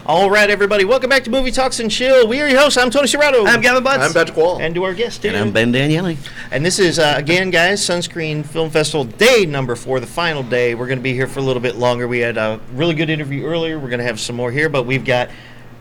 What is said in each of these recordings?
All right, everybody, welcome back to Movie Talks and Chill. We are your hosts. I'm Tony Serrato. I'm Gavin Butts. I'm Patrick Wall. And to our guest, And I'm Ben Daniele. And this is, again, guys, Sunscreen Film Festival day number 4, the final day. We're going to be here for a little bit longer. We had a really good interview earlier. We're going to have some more here, but we've got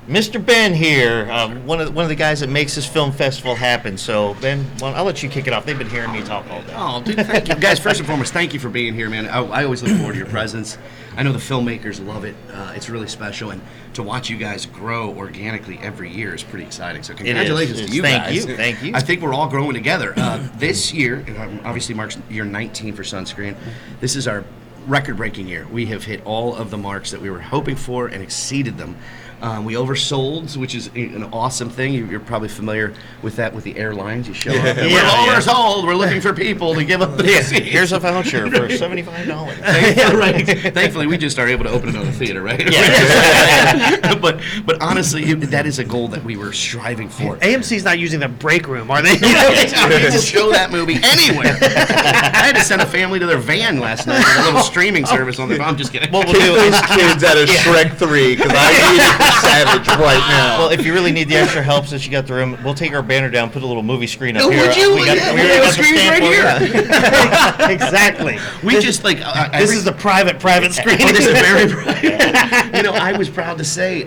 Mr. Ben here, one of the guys that makes this film festival happen. So, Ben, I'll let you kick it off. They've been hearing me talk all day. Oh, dude, thank you. Guys, first and foremost, thank you for being here, man. I always look forward to your presence. I know the filmmakers love it. It's really special. And to watch you guys grow organically every year is pretty exciting. So congratulations to you guys. Thank you. I think we're all growing together. This year, obviously marks year 19 for Sunscreen. This is our record-breaking year. We have hit all of the marks that we were hoping for and exceeded them. We oversold, which is an awesome thing. You're probably familiar with that with the airlines. You show up. We're oversold. We're looking for people to give up the seats. Here's a voucher for $75. Yeah, right. Thankfully, we just are able to open another theater, right? Yeah. but honestly, that is a goal that we were striving for. AMC's not using the break room, are they? We can show that movie anywhere. I had to send a family to their van last night with a little streaming service on their phone. I'm just kidding. What we'll do those kids out of Shrek 3 because I need it savage right now. Well, if you really need the extra help since you got the room, we'll take our banner down, put a little movie screen up here. Would you? We got screen right here. Exactly. We just like this is the private screen. Oh, this is very private. You know, I was proud to say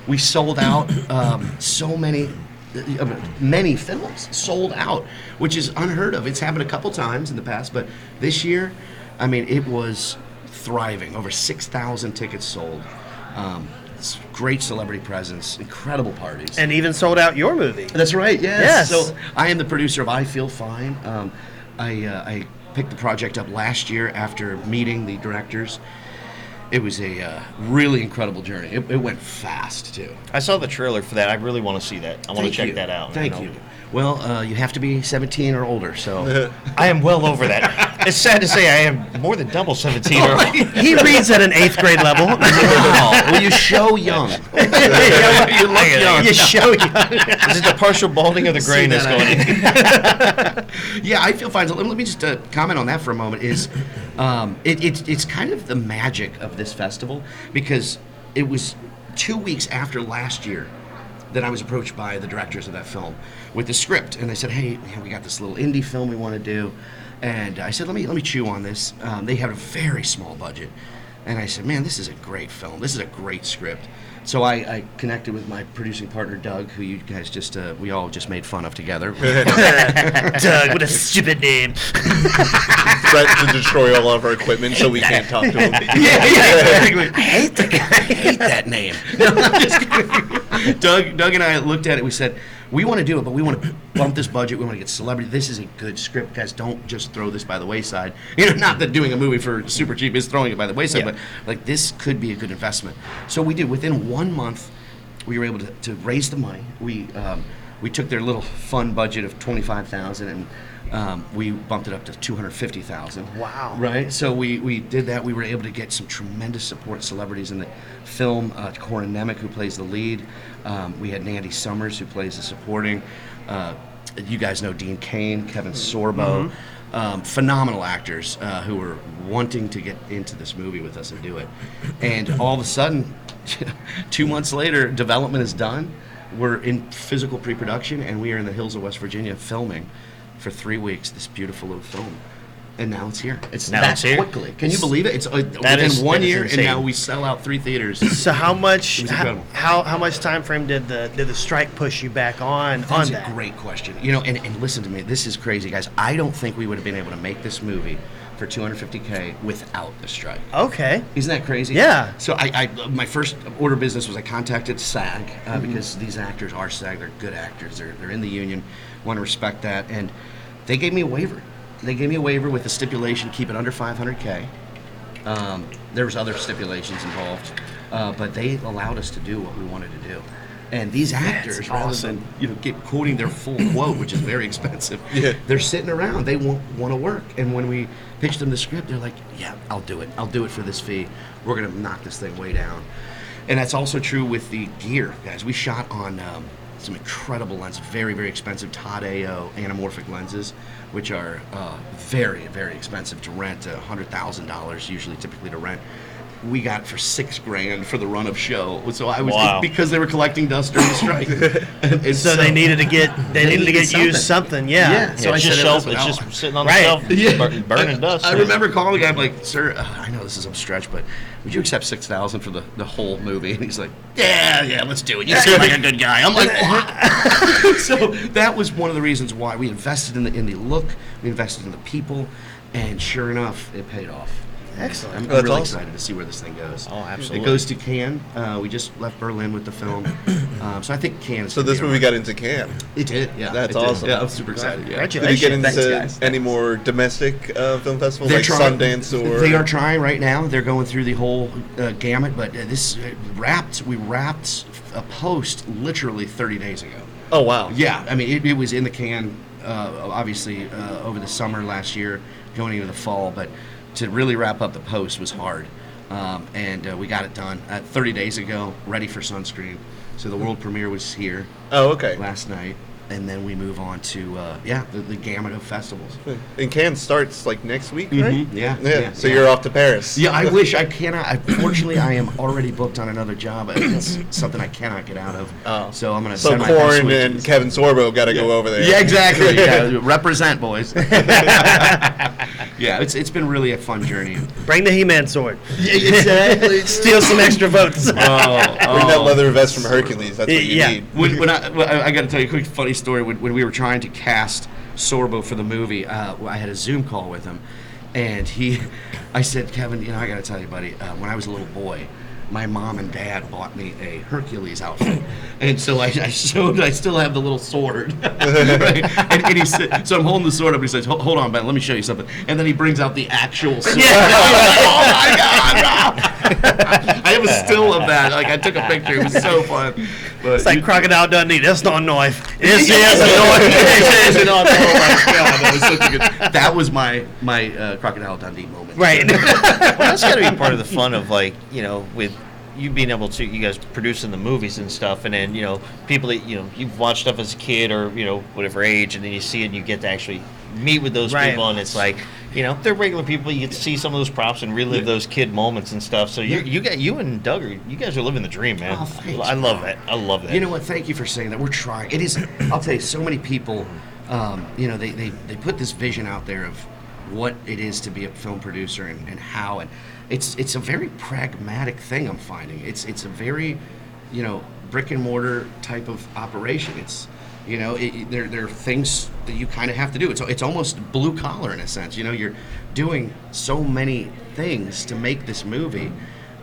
we sold out so many films sold out, which is unheard of. It's happened a couple times in the past, but this year, I mean, it was thriving. Over 6,000 tickets sold. Great celebrity presence, incredible parties. And even sold out your movie. That's right, yes. Yes. So I am the producer of I Feel Fine. I picked the project up last year after meeting the directors. It was a really incredible journey. It went fast, too. I saw the trailer for that. I really want to see that. I want to check that out. Thank you. Well, you have to be 17 or older, so... I am well over that. It's sad to say I am more than double 17 or older. He reads at an 8th grade level. Wow. Well, you show young. You look young. You show young. Is it the partial balding of the grayness going in? Yeah, I Feel Fine. So let me just comment on that for a moment. It's kind of the magic of this festival because it was 2 weeks after last year that I was approached by the directors of that film with the script, and they said, "Hey, man, we got this little indie film we want to do," and I said, "Let me chew on this." They had a very small budget, and I said, "Man, this is a great film. This is a great script." So I connected with my producing partner Doug, who you guys we all just made fun of together. Doug, what a stupid name. Threatened to destroy all of our equipment so we can't talk to him. Yeah. I hate the guy. I hate that name. No, I'm just kidding. Doug and I looked at it. We said, we want to do it, but we want to bump this budget. We want to get celebrity. This is a good script, guys. Don't just throw this by the wayside. You know, not that doing a movie for super cheap is throwing it by the wayside, but like this could be a good investment. So we did. Within 1 month, we were able to raise the money. We took their little fun budget of $25,000 and we bumped it up to $250,000. Wow. Right? So we did that. We were able to get some tremendous support celebrities in the film. Corin Nemec, who plays the lead. We had Nandy Summers, who plays the supporting. You guys know Dean Cain, Kevin Sorbo. Phenomenal actors who were wanting to get into this movie with us and do it. And all of a sudden, 2 months later, development is done. We're in physical pre-production, and we are in the hills of West Virginia filming for 3 weeks this beautiful little film. And now it's here. It's here quickly. Can you believe it? It's within 1 year, and now we sell out 3 theaters. So how much? How much time frame did the strike push you back on? That's a great question. You know, and listen to me. This is crazy, guys. I don't think we would have been able to make this movie for $250K without the strike. Okay. Isn't that crazy? Yeah. So my first order of business was I contacted SAG because these actors are SAG. They're good actors. They're in the union. Want to respect that, and they gave me a waiver. They gave me a waiver with the stipulation, keep it under $500K. There was other stipulations involved, but they allowed us to do what we wanted to do. And these actors, rather than get quoting their full quote, which is very expensive, they're sitting around. They want to work. And when we pitched them the script, they're like, "Yeah, I'll do it. I'll do it for this fee. We're gonna knock this thing way down." And that's also true with the gear, guys. We shot on some incredible lenses, very, very expensive Todd AO anamorphic lenses, which are very, very expensive to rent, $100,000 usually, typically to rent. we got for $6,000 for the run of show. So I was Wow. because they were collecting dust during the strike. And So they needed to get used something. Yeah. Yeah. So Yeah, I it's said, just shelf. "Listen, It's I'll-" just sitting on Right. the shelf, burning dust. I remember calling him, I'm like, sir, I know this is a stretch, but would you accept $6,000 for the whole movie? And he's like, yeah, let's do it. You seem like a good guy. I'm like, what? So that was one of the reasons why we invested in the look, we invested in the people, and sure enough, it paid off. Excellent. I'm That's really awesome. excited to see where this thing goes. Oh, absolutely. It goes to Cannes. We just left Berlin with the film, so I think Cannes. Is So gonna this be movie all got into Cannes. right. It did. Yeah, That's it did. awesome. Yeah, I'm super excited. Yeah. Did you Congratulations. get into Thanks, guys. any more domestic film festivals They're like trying- Sundance or? They are trying right now. They're going through the whole gamut, but we wrapped a post literally 30 days ago. Oh wow. Yeah, I mean, it was in the can, obviously, over the summer last year, going into the fall, but to really wrap up the post was hard. And we got it done 30 days ago, ready for Sunscreen. So the world premiere was here Oh okay. last night, and then we move on to, the gamut of festivals. And Cannes starts like next week, right? Mhm, Yeah. Yeah. So you're off to Paris. Yeah, I wish I cannot. Fortunately, I am already booked on another job. It's something I cannot get out of. Oh. So I'm gonna. So send my Corn switches. and Kevin Sorbo got to go over there. Yeah, exactly. Yeah, represent, boys. Yeah, it's been really a fun journey. Bring the He-Man sword. Yeah, exactly. Steal some extra votes. Bring that leather vest from Hercules. That's what you Yeah. need. When I got to tell you a quick funny story. When we were trying to cast Sorbo for the movie, I had a Zoom call with him, and I said, Kevin, I got to tell you, buddy, when I was a little boy, my mom and dad bought me a Hercules outfit, and so I showed. I still have the little sword, right? And he said, so I'm holding the sword up. And he says, "Hold on, Ben. Let me show you something." And then he brings out the actual sword. Oh my God! I have a still of that. Like I took a picture. It was so fun. But It's like Crocodile Dundee. That's not a knife. Yes, Yes, yes, a knife. Oh my God, that was such a good. That was my Crocodile Dundee moment. Right. Well, that's got to be part of the fun of with you being able to, you guys producing the movies and stuff, and then people that you've watched stuff as a kid or whatever age, and then you see it and you get to actually meet with those Right. people, and it's like they're regular people. You get to see some of those props and relive those kid moments and stuff. So you and Doug you guys are living the dream, man. Oh, thanks, I love bro. that. I love that. You know what? Thank you for saying that. We're trying. It is. I'll tell you, so many people, they put this vision out there of what it is to be a film producer and how, and it's a very pragmatic thing. I'm finding it's a very, brick and mortar type of operation. It's there are things that you kind of have to do. It's almost blue collar in a sense. You're doing so many things to make this movie.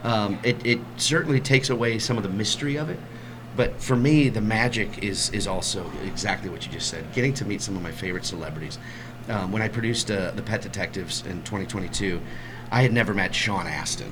It certainly takes away some of the mystery of it. But for me, the magic is also exactly what you just said. Getting to meet some of my favorite celebrities. When I produced The Pet Detectives in 2022, I had never met Sean Astin.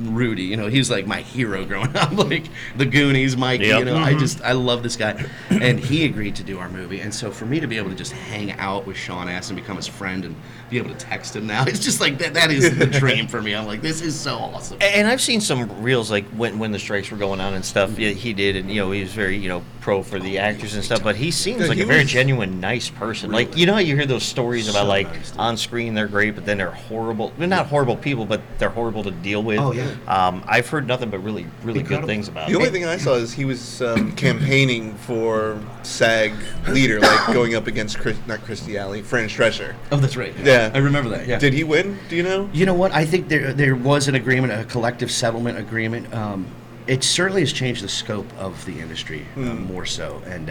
Rudy, he was like my hero growing up, like the Goonies, Mikey, Yep. I love this guy. And he agreed to do our movie. And so for me to be able to just hang out with Sean Astin, become his friend, and be able to text him now, it's just like that is the dream for me. I'm like, this is so awesome. And I've seen some reels like when the strikes were going on and stuff. Yeah, he did, and he was very pro for the actors and stuff. But he seems Yeah, like he a very was- genuine, nice person. Really. Like how you hear those stories about So like nice, dude. on screen they're great, but then they're horrible. They're not horrible people, but they're horrible to deal with. Oh, yeah. I've heard nothing but really good Incredible. things about The him. only thing I saw is he was campaigning for SAG leader, like going up against not Christy Alley, Fran Drescher. Oh, that's right. Yeah. I remember that. Yeah. Did he win? Do you know? You know what? I think there was an agreement, a collective settlement agreement. It certainly has changed the scope of the industry more so, and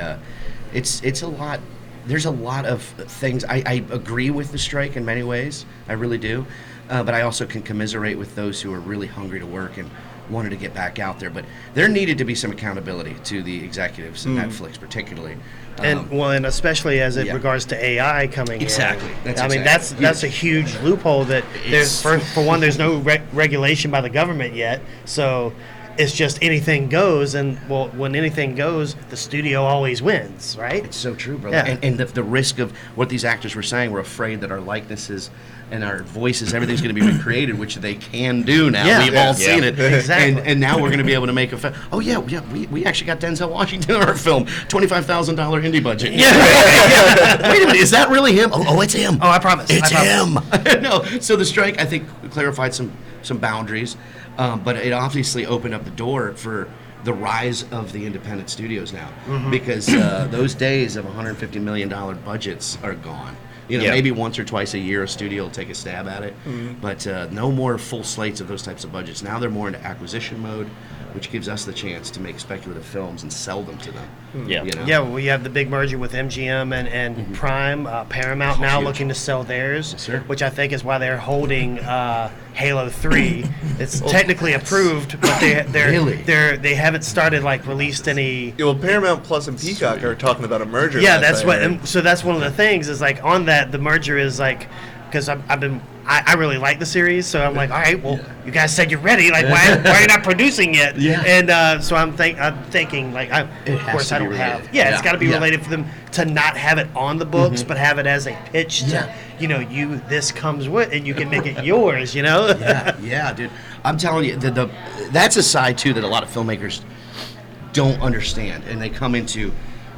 it's a lot. There's a lot of things. I agree with the strike in many ways. I really do, but I also can commiserate with those who are really hungry to work and wanted to get back out there. But there needed to be some accountability to the executives in Netflix, particularly. And especially as it yeah. regards to AI coming Exactly. in. That's I mean, exactly. that's a huge loophole that there's It's- for one, there's no regulation by the government yet. So it's just anything goes, and when anything goes, the studio always wins, right? It's so true, brother. Yeah. And the risk of what these actors were saying, we're afraid that our likenesses and our voices, everything's going to be recreated, which they can do now. Yeah. We've Yeah. all seen it. Exactly. And now we're going to be able to make a film. Oh, yeah, we actually got Denzel Washington in our film. $25,000 indie budget. Yeah. Wait a minute, is that really him? Oh, it's him. Oh, I promise. It's I promise. him. No, so the strike, I think, clarified some boundaries. But it obviously opened up the door for the rise of the independent studios now, because those days of $150 million budgets are gone. Maybe once or twice a year a studio will take a stab at it, but no more full slates of those types of budgets. Now they're more into acquisition mode, which gives us the chance to make speculative films and sell them to them. Yeah. Yeah, well, we have the big merger with MGM and Prime. Paramount now Huge. looking to sell theirs, Yes, sir. which I think is why they're holding Halo 3. It's technically approved, but Really? they haven't started released any. Yeah, well, Paramount Plus and Peacock are talking about a merger. Yeah, last that's I what. heard. And so that's one of the things is on that the merger is because I really like the series, so I'm all right, well, you guys said you're ready. Why are you not producing yet? Yeah. And so I'm thinking, of has course to I be don't related. have. Yeah, it's got to be Yeah. related for them to not have it on the books, but have it as a pitch to, Yeah. this comes with, and you can make it yours, Yeah, dude. I'm telling you, that's a side too that a lot of filmmakers don't understand, and they come into,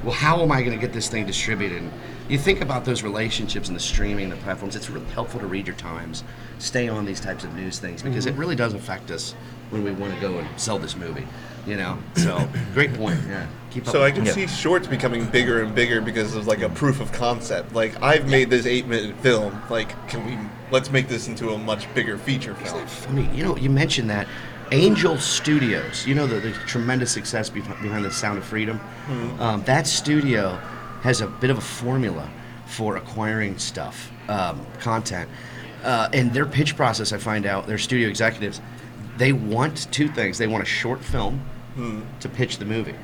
well, how am I going to get this thing distributed? And you think about those relationships and the streaming, the platforms. It's really helpful to read your Times, stay on these types of news things, because it really does affect us when we want to go and sell this movie. So great point. Yeah, keep up. So I with can it. see shorts becoming bigger and bigger because of a proof of concept. I've made this 8-minute film. Let's make this into a much bigger feature film. Funny, you mentioned that. Angel Studios, the tremendous success behind the Sound of Freedom. That studio has a bit of a formula for acquiring stuff, content. And their pitch process, I find out, their studio executives, they want two things. They want a short film to pitch the movie,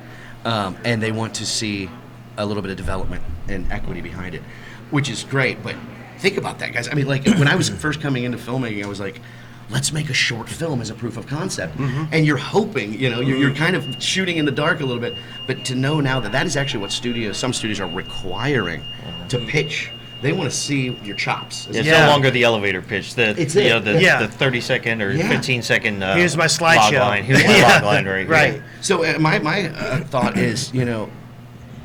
and they want to see a little bit of development and equity behind it, which is great. But think about that, guys. I mean, when I was first coming into filmmaking, I was like, let's make a short film as a proof of concept. And you're hoping, you're kind of shooting in the dark a little bit, but to know now that is actually what some studios are requiring to pitch. They want to see your chops. It's no longer the elevator pitch. The 30-second or 15-second. Here's my slideshow. log line. Here's my log line right here. Right. So my thought is,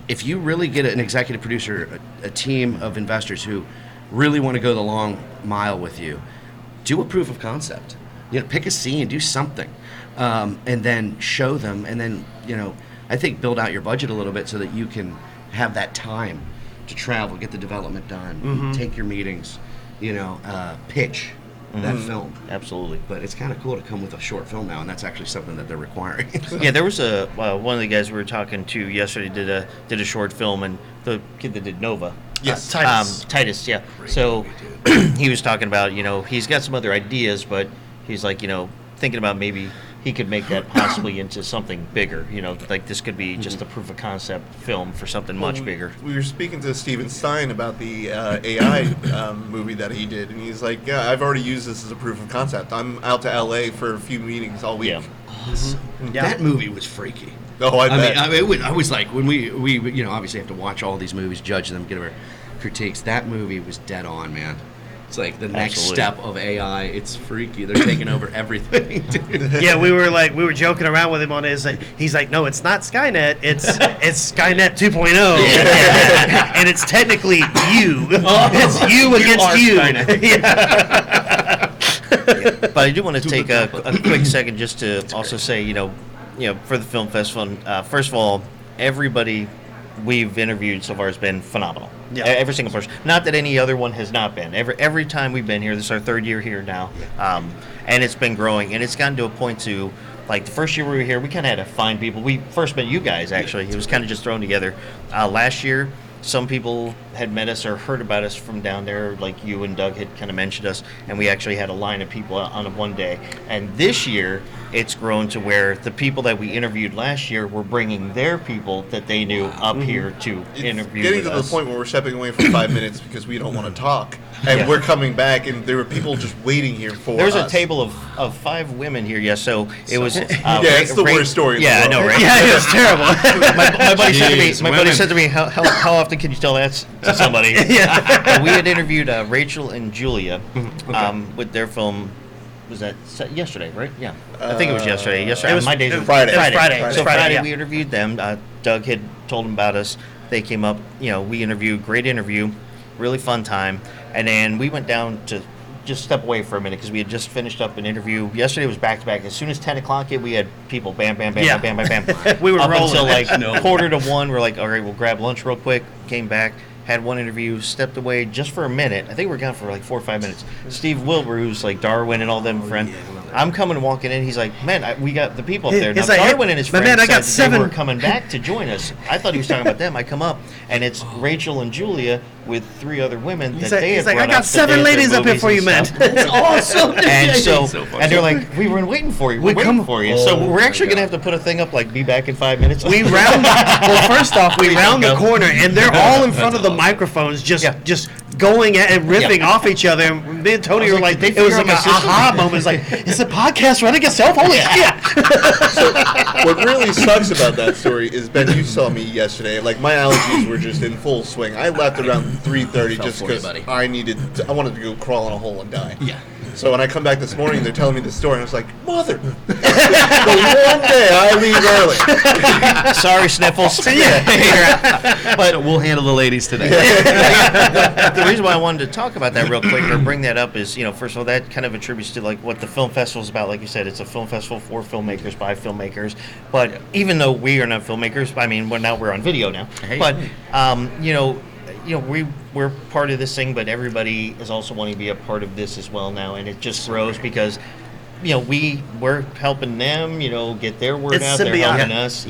if you really get an executive producer, a team of investors who really want to go the long mile with you, do a proof of concept. Pick a scene, do something, and then show them, and then I think build out your budget a little bit so that you can have that time to travel, get the development done, take your meetings, pitch that film. Absolutely. But it's kind of cool to come with a short film now, and that's actually something that they're requiring. Yeah, there was one of the guys we were talking to yesterday did a short film, and the kid that did Nova. Yes. Titus, yeah. So he was talking about, he's got some other ideas, but he's thinking about maybe he could make that possibly into something bigger. This could be just a proof of concept film for something much bigger. We were speaking to Steven Stein about the AI movie that he did, and he's like, yeah, I've already used this as a proof of concept. I'm out to LA for a few meetings all week. Yeah. Awesome. That movie was freaky. Oh, I bet. I was like, when we obviously have to watch all these movies, judge them, give our critiques. That movie was dead on, man. It's like the next step of AI. It's freaky. They're taking over everything, dude. Yeah, we were joking around with him on it. He's like, no, it's not Skynet. It's Skynet 2.0, and it's technically you. It's you against you. Yeah. But I do want to take a quick second just to also say, for the film festival, first of all, everybody we've interviewed so far has been phenomenal. Yeah. Every single person. Not that any other one has not been. Every time we've been here, this is our third year here now, and it's been growing, and it's gotten to a point to, the first year we were here, we kind of had to find people. We first met you guys, actually. It was kind of just thrown together. Last year, some people had met us or heard about us from down there, like you and Doug had kind of mentioned us, and we actually had a line of people on one day. And this year, it's grown to where the people that we interviewed last year were bringing their people that they knew up here to interview Getting with to us. the point where we're stepping away for 5 minutes because we don't want to talk, and we're coming back, and there were people just waiting here for There was us. a table of 5 women here, yes. So it was. It's the worst story in the Yeah, I world. know, right? Yeah, it was terrible. My buddy said to me. Jeez, My buddy women. said to me, how often can you tell that to somebody? Yeah. We had interviewed Rachel and Julia with their film. Was that yesterday, right? Yeah, I think it was yesterday. Yesterday, It was- my days it are was Friday. Friday. So Friday, Friday yeah. we interviewed them. Doug had told them about us. They came up. We interviewed. Great interview, really fun time. And then we went down to just step away for a minute because we had just finished up an interview. Yesterday was back to back. As soon as 10 o'clock hit, we had people bam, bam, bam, Yeah. bam, bam, bam, bam. We were up rolling. until like No. quarter to one. We're like, all right, we'll grab lunch real quick. Came back, had one interview, stepped away just for a minute. I think we were gone for like 4 or 5 minutes. Steve Wilbur, who's like Darwin and all them friend. yeah, I love that. I'm coming walking in. He's like, man, we got the people up there. Now, He's like, Darwin and his my friends man, I got said that they 7 were coming back to join us. I thought he was talking about them. I come up, and it's Rachel and Julia with 3 other women that they had I brought got up that 7 did their ladies up here movies for you, and man. stuff. That's awesome. And so, So funny. and they're like, we were waiting for you. We're waiting for you. So Oh we're my actually going to God. have to put a thing up like, be back in 5 minutes. We round. Well, first off, we round the go. corner, and they're all in front of the microphones, just going at and riffing Yeah. off each other. And me and Tony I was were like, like, did they it was figure like out an my system? aha moment. It's like, is the podcast running itself? Holy shit! What really sucks about that story is, Ben, you saw me yesterday. Like, my allergies were just in full swing. I left around 3:30 just for you, because buddy. I wanted to go crawl in a hole and die. Yeah. So when I come back this morning, they're telling me the story, and I was like, mother, the one day I leave early. Sorry, Sniffles. But we'll handle the ladies today. The reason why I wanted to talk about that real quick or bring that up is, first of all, that kind of attributes to like what the film festival is about. Like you said, it's a film festival for filmmakers by filmmakers. But even though we are not filmmakers, I mean, now we're on video now. Hey. But we're part of this thing, but everybody is also wanting to be a part of this as well now, and it just grows because we're helping them, get their word It's out. They're symbiotic. helping us,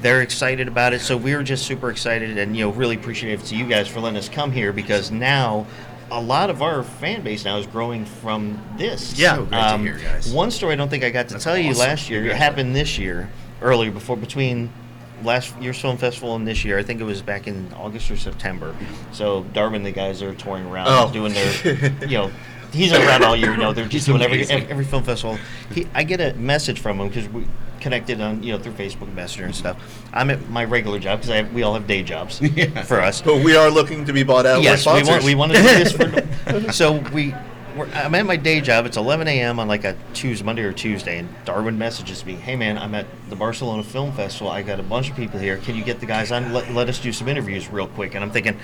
They're excited about it, so we were just super excited, and really appreciative to you guys for letting us come here because now a lot of our fan base now is growing from this. Yeah. So great to hear, guys. One story I don't think I got to That's tell you awesome. last year. It Congrats. happened this year, earlier between last year's film festival and this year. I think it was back in August or September. So Darwin, the guys are touring around, Oh. doing their, he's around all year. They're just He's doing amazing. every film festival. I get a message from him because we connected on through Facebook Messenger and stuff. I'm at my regular job because we all have day jobs for us. But we are looking to be bought out. Yes, We're sponsors. we want to do this for. So I'm at my day job. It's 11 a.m. on like a Monday or Tuesday, and Darwin messages me, "Hey man, I'm at the Barcelona Film Festival. I got a bunch of people here. Can you get the guys on? Let us do some interviews real quick." And I'm thinking,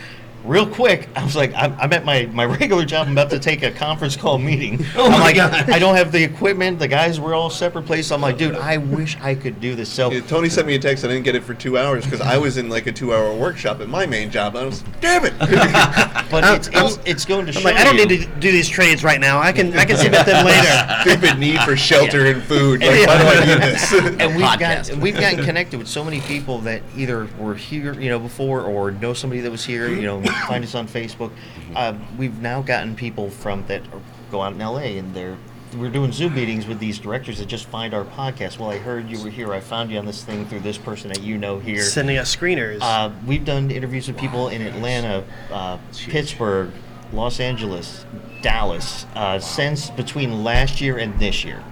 real quick. I was like, I'm at my regular job. I'm about to take a conference call meeting. I'm my like, God. I don't have the equipment. The guys were all separate places. I'm like, dude, I wish I could do this. So Yeah, Tony sent me a text. I didn't get it for 2 hours because I was in like a 2-hour workshop at my main job. I was, damn it. but it's going to show I'm like, I don't you. need to do these trades right now. I can submit them later. Stupid need for shelter and food. Like, why do I need this? And Podcast. we've gotten connected with so many people that either were here, before, or know somebody that was here. Find us on Facebook. We've now gotten people from that go out in LA, and we're doing Zoom meetings with these directors that just find our podcast. Well, I heard you were here. I found you on this thing through this person that here. Sending us screeners. We've done interviews with people in Atlanta, Pittsburgh, Los Angeles, Dallas, since between last year and this year,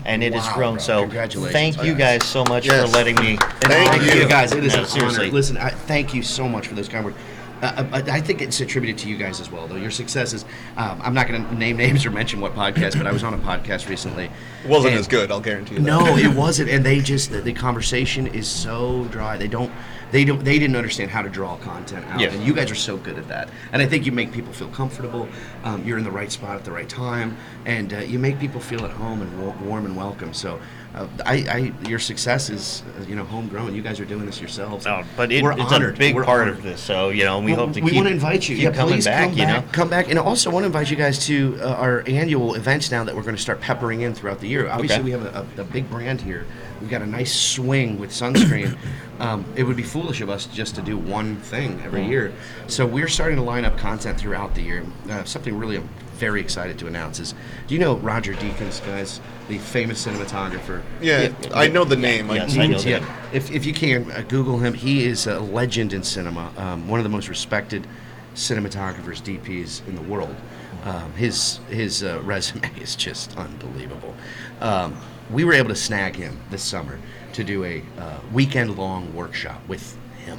and it has Wow, grown. bro. So Congratulations, thank you guys so much Yes. for letting me. Thank you. guys. It is No, an seriously. honor. Listen, thank you so much for those kind words. I think it's attributed to you guys as well, though. Your successes. I'm not going to name names or mention what podcast, but I was on a podcast recently. It wasn't and- as good, I'll guarantee you that. No, it wasn't, and they just the conversation is so dry. They didn't understand how to draw content out, Yes. and you guys are so good at that. And I think you make people feel comfortable. You're in the right spot at the right time, and you make people feel at home and warm and welcome. So, your success is homegrown. You guys are doing this yourselves. Oh, but We're it's honored. a big We're part honored. of this. So we hope to we keep. want to invite you. Keep Yeah, coming please back. come back, and also want to invite you guys to our annual events now that we're going to start peppering in throughout the year. Obviously, Okay. we have a big brand here. We've got a nice swing with Sunscreen. It would be foolish of us just to do one thing every year. So we're starting to line up content throughout the year. Something really I'm very excited to announce is, do you know Roger Deakins, guys, the famous cinematographer? Yeah, I know the name. Yes, I know that. Yeah, if you can Google him, he is a legend in cinema. One of the most respected cinematographers, DPs in the world. His resume is just unbelievable. We were able to snag him this summer to do a weekend-long workshop with him,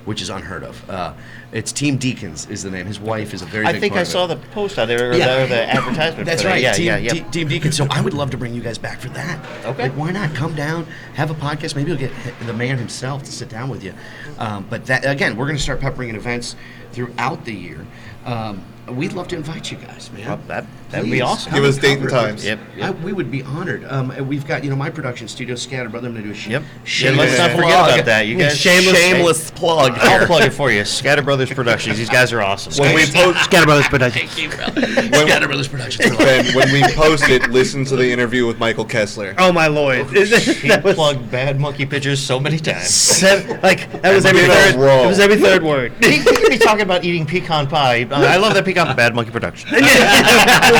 which is unheard of. It's Team Deakins is the name. His wife is a very I big think part I of it. saw the post out there, or the advertisement. That's for that. right. Yeah, Team, yeah. Team Deacon. So I would love to bring you guys back for that. Okay. Like, why not come down, have a podcast? Maybe you'll get the man himself to sit down with you. But that again, we're going to start peppering in events throughout the year. We'd love to invite you guys, man. Well, That'd be Please, awesome. Give us date and cover it. times. Yep. We would be honored. And we've got, my production studio, Scatter Brother. I'm going to do a Yep. shameless Let's not forget plug. about that. You guys, Shameless plug. I'll plug it for you. Scatter Brothers Productions. These guys are awesome. When we post, Scatter Brothers Productions. Scatter Brothers Productions. Ben, when we post it, listen to the interview with Michael Kessler. Oh my lord! He That was plugged Bad Monkey Pictures so many times. that was every Give it a third. roll. It was every third word. He could be talking about eating pecan pie. I love that pecan. Bad Monkey Productions. Well,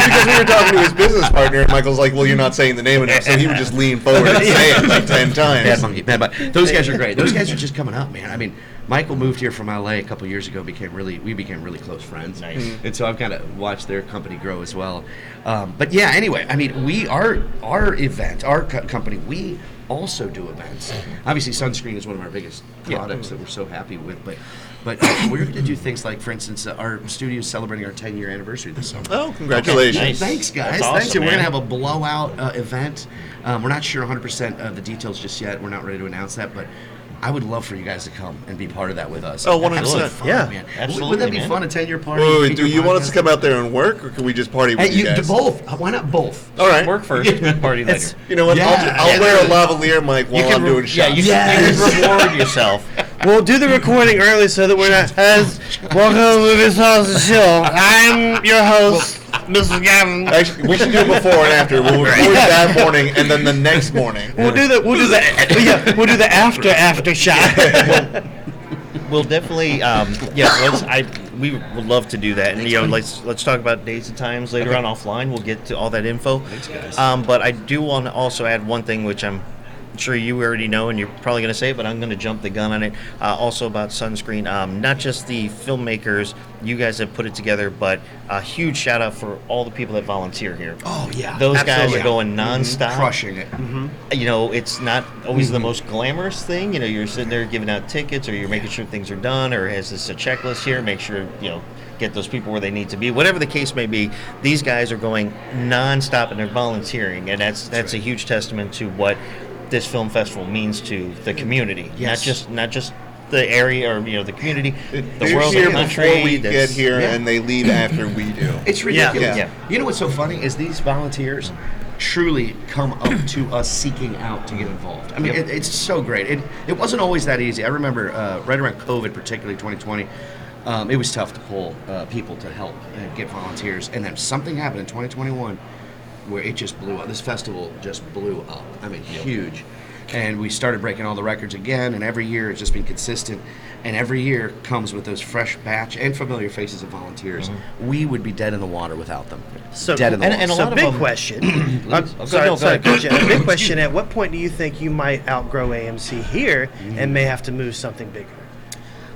because we were talking to his business partner, and Michael's like, "Well, you're not saying the name enough," so he would just lean forward and say it like 10 times. Bad Monkey, Bad Monkey. Those guys are great. Those guys are just coming up, man. I mean, Michael moved here from LA a couple years ago. We became really close friends. Nice. And so I've kind of watched their company grow as well. But yeah, anyway, I mean, our event, our company, we also do events. Obviously, Sunscreen is one of our biggest products that we're so happy with. But we're going to do things like, for instance, our studio is celebrating our 10-year anniversary this summer. Oh, congratulations! Nice. Thanks, guys. That's awesome, Thanks. And we're man. going to have a blowout event. We're not sure 100% of the details just yet. We're not ready to announce that, but I would love for you guys to come and be part of that with us. Oh, Have 100%. some fun, Yeah, man. absolutely, Wouldn't that be man. fun, a 10-year party? Wait, do you want us to come out there and work, or can we just party with Hey, you guys? both. Why not both? All right. Work first, party later. You know what? Yeah. I'll wear a lavalier mic while I'm doing Yeah, shots. you can reward yourself. We'll do the recording early so that we're not. Welcome to Movie Sauce Show. I'm your host, Mrs. Gavin. Actually, we should do it before and after. We'll record that morning and then the next morning. We'll do the after shot. We'll definitely, we would love to do that, and let's talk about dates and times later on offline. We'll get to all that info. Thanks, guys. But I do want to also add one thing, which I'm sure you already know, and you're probably going to say it, but I'm going to jump the gun on it. Also about Sunscreen, not just the filmmakers, you guys have put it together, but a huge shout out for all the people that volunteer here. Oh, yeah. Those guys Absolutely. are going nonstop. Crushing it. It's not always the most glamorous thing. You're sitting there giving out tickets, or you're making sure things are done, or has this a checklist here, make sure, get those people where they need to be. Whatever the case may be, these guys are going nonstop and they're volunteering, and that's a huge testament to what this film festival means to the community. Yes. Not just the area or the community, the They're world, here the country. before we get here, Yeah. and they leave after we do. It's ridiculous. Yeah. You know what's so funny is these volunteers truly come up to us seeking out to get involved. I mean, it's so great. It wasn't always that easy. I remember right around COVID, particularly 2020, it was tough to pull people to help and get volunteers. And then something happened in 2021 where it just blew up. This festival just blew up. I mean, huge. And we started breaking all the records again, and every year it's just been consistent. And every year comes with those fresh batch and familiar faces of volunteers. We would be dead in the water without them. So, Dead in the water. and a so lot of big them- question. Please. Sorry, No, go ahead. question. A big question. At what point do you think you might outgrow AMC here and may have to move something bigger?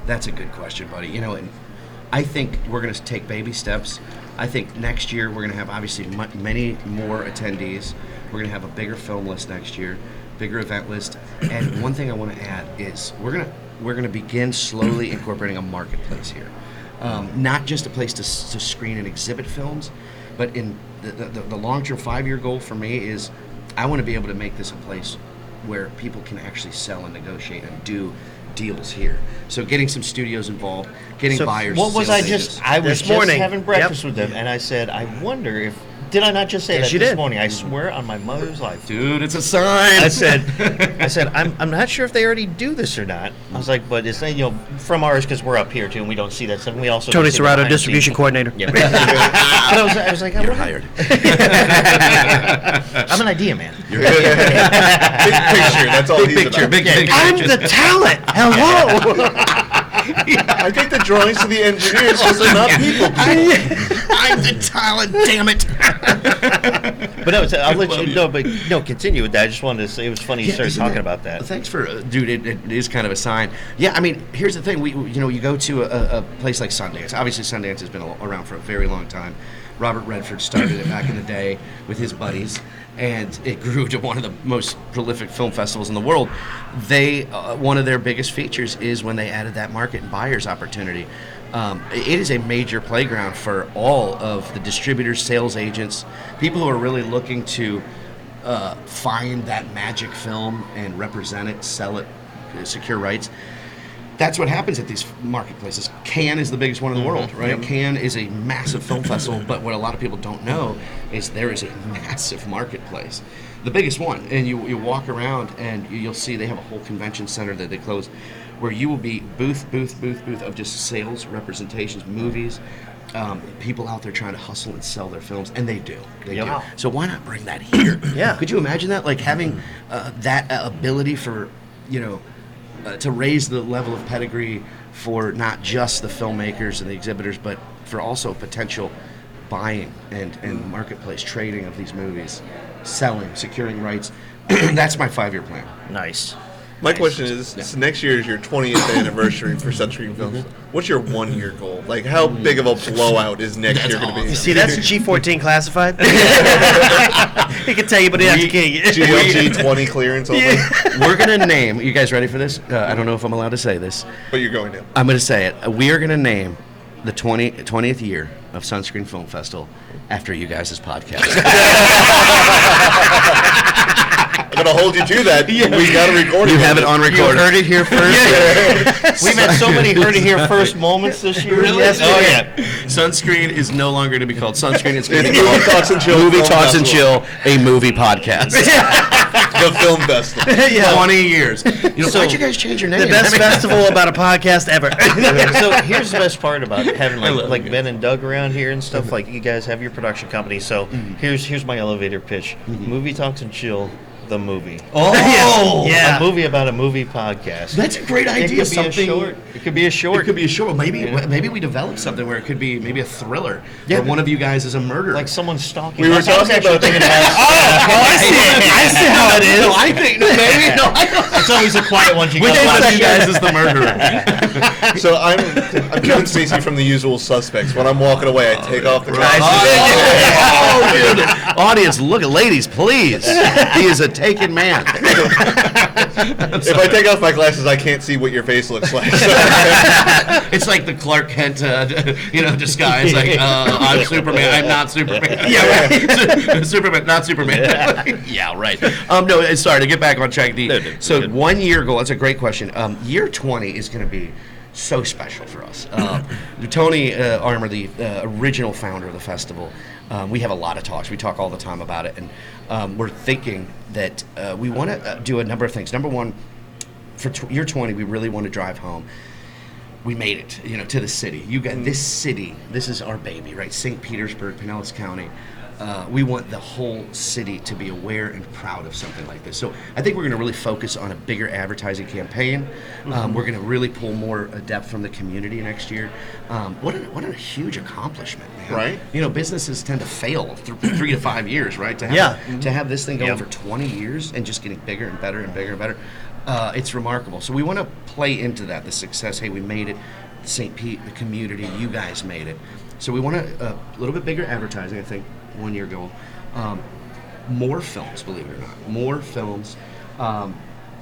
That's a good question, buddy. And I think we're going to take baby steps. I think next year we're going to have obviously many more attendees. We're going to have a bigger film list next year, bigger event list. And one thing I want to add is we're going to begin slowly incorporating a marketplace here. Not just a place to screen and exhibit films, but in the long-term 5-year goal for me is I want to be able to make this a place where people can actually sell and negotiate and do deals here. So getting some studios involved, getting buyers. What was sales I agents. just? I was This just morning. having breakfast Yep. with them, and I said, I wonder if. Did I not just say Yes, that you this did. morning? I swear on my mother's life. Dude, it's a sign. I said, I'm not sure if they already do this or not. I was like, but it's from ours because we're up here too, and we don't see that stuff. And we also Tony don't see the Serrato, behind the distribution scenes. coordinator. Yeah. But I was like, You're hired. I'm an idea man. Big picture. That's all he's about. Big picture. I'm the talent. Hello. I think the drawings to the engineers just are not people. I'm the talent. Damn it. But no, I'll let you know. But no, continue with that. I just wanted to say it was funny you started isn't talking that- about that. Thanks for, dude. It is kind of a sign. Yeah, I mean, here's the thing. You go to a place like Sundance. Obviously, Sundance has been around for a very long time. Robert Redford started it back in the day with his buddies, and it grew to one of the most prolific film festivals in the world. They one of their biggest features is when they added that market and buyers opportunity. It is a major playground for all of the distributors, sales agents, people who are really looking to find that magic film and represent it, sell it, secure rights. that's what happens at these marketplaces. Cannes is the biggest one in the world, right? Cannes is a massive film festival, but what a lot of people don't know is there is a massive marketplace, the biggest one. And you walk around and you'll see they have a whole convention center that they closed, where you will be booth of just sales representations, movies, people out there trying to hustle and sell their films, and they do. They do. So why not bring that here? Yeah. Could you imagine that? Like having that ability for, to raise the level of pedigree for not just the filmmakers and the exhibitors, but for also potential buying and marketplace trading of these movies, selling, securing rights. That's my 5-year plan. Nice. My question is, so next year is your 20th anniversary for Sunscreen Films. What's your 1-year goal? Like, how big of a blowout is next year going to be? You see, that's G14 classified. He can tell you, but he has to kill you. GLG 20 clearance only? We're going to name, you guys ready for this? I don't know if I'm allowed to say this. But you're going to. I'm going to say it. We are going to name the 20th year of Sunscreen Film Festival after you guys' podcast. I'm going to hold you to that. We got to record it. You have it on record. You heard it here first. We've had so many heard it here first moments this year. Really? Yes, Oh, yeah. Sunscreen is no longer going to be called Sunscreen. It's going to be Movie called Talks and Chill. Movie Film Talks and Festival. Chill, a movie podcast. The Film Festival. 20 years. So- Why'd you guys change your name? The best festival about a podcast ever. So here's the best part about having like Ben and Doug around here and stuff. Like, you guys have your production company. So here's my elevator pitch: Movie Talks and Chill, the movie. Oh, Yeah. A movie about a movie podcast. That's a great idea. It could be Something. a short. It could be a short. It could be a short. Maybe we develop something where it could be maybe a thriller. Where one of you guys is a murderer. like someone stalking. We were That's what I was talking actually about thinking about. I see how it is. No, I think maybe. No, I don't. It's always a quiet one. You Which got one to of you guys is the murderer? So I'm Kevin Spacey from The Usual Suspects. When I'm walking away, I take off the glasses. Oh, dude. Audience, look at ladies, please. He is a taken man. If I take off my glasses, I can't see what your face looks like. It's like the Clark Kent, disguise. Like, I'm Superman. I'm not Superman. Yeah, right. Superman, not Superman. Yeah, right. No, sorry to get back on track. So 1 year ago, that's a great question. Year 20 is going to be so special for us. Tony Armour, the original founder of the festival, we have a lot of talks. We talk all the time about it, and we're thinking that we want to do a number of things. Number one, for year 20, we really want to drive home. We made it, to the city. You got this city. This is our baby, right? St. Petersburg, Pinellas County. We want the whole city to be aware and proud of something like this. So I think we're going to really focus on a bigger advertising campaign. We're going to really pull more depth from the community next year. What a huge accomplishment, man! Right? Businesses tend to fail 3 to 5 years, right? To have this thing going for 20 years and just getting bigger and better and bigger and better. It's remarkable. So we want to play into that, the success. Hey, we made it. St. Pete, the community, you guys made it. So we want a little bit bigger advertising, I think, 1 year ago. More films, believe it or not. More films. So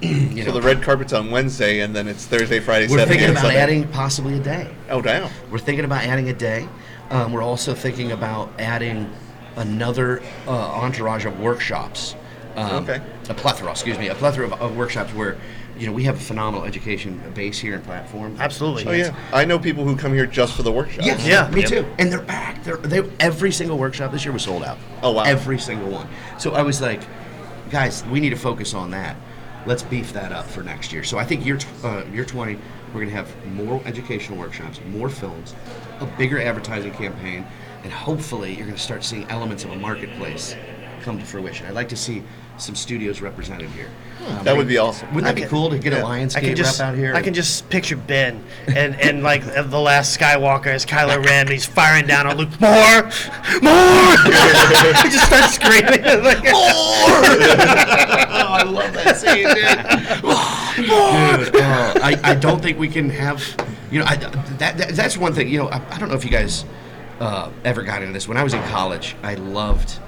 the red carpet's on Wednesday, and then it's Thursday, Friday, We're Saturday, thinking and about Sunday. adding possibly a day. Oh, damn. We're thinking about adding a day. We're also thinking about adding another entourage of workshops. Okay. A plethora of workshops where, we have a phenomenal education base here and platform. Absolutely. Oh, yeah. I know people who come here just for the workshop. Yes, Yeah. me Yep. too. And they're back. Every single workshop this year was sold out. Oh, wow. Every single one. So I was like, guys, we need to focus on that. Let's beef that up for next year. So I think year 20, we're going to have more educational workshops, more films, a bigger advertising campaign, and hopefully you're going to start seeing elements of a marketplace come to fruition. I'd like to see some studios represented here. That would be awesome. Wouldn't that be cool to get a Lionsgate rep out here? I can just picture Ben and like the last Skywalker as Kylo Ren, and he's firing down on Luke. More. He just starts screaming. Like, Oh, I love that scene, dude. I don't think we can have, that's one thing. I don't know if you guys ever got into this. When I was in college, I loved.